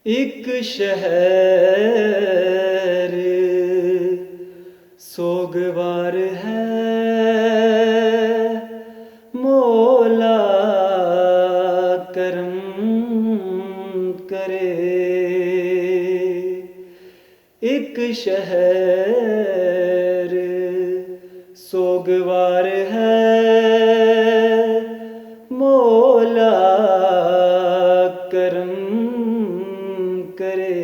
एक शहर सोगवार है, मौला करम करे। एक शहर सोगवार है, मौला करम करे।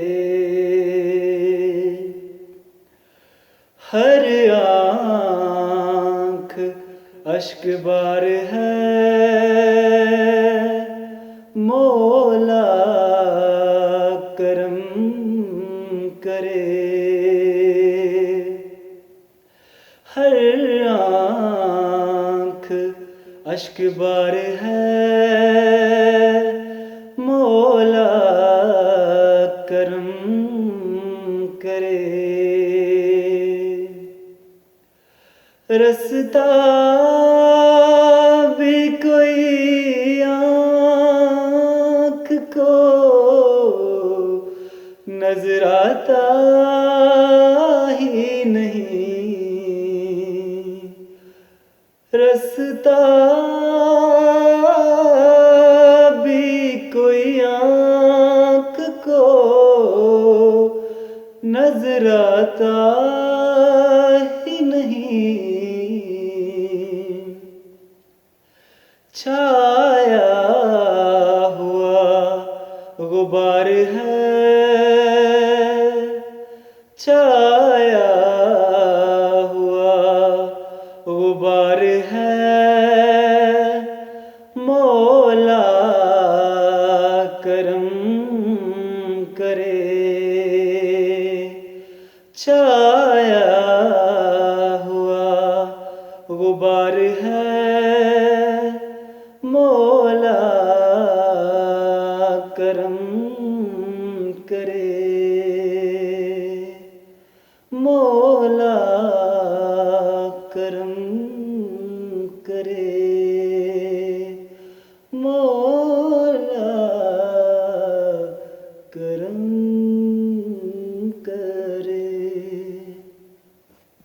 हर आँख अश्क बार है, मौला करम करे। हर आँख अश्क बार है, मौला करम करे। रस्ता भी कोई आँख को नजर आता ही नहीं। रास्ता भी कोई आँख को नजर आता ही नहीं। छाया हुआ गुबार है, छाया हुआ गुबार है, मौला करम करे। छाया हुआ गुबार है, मौला करम करे।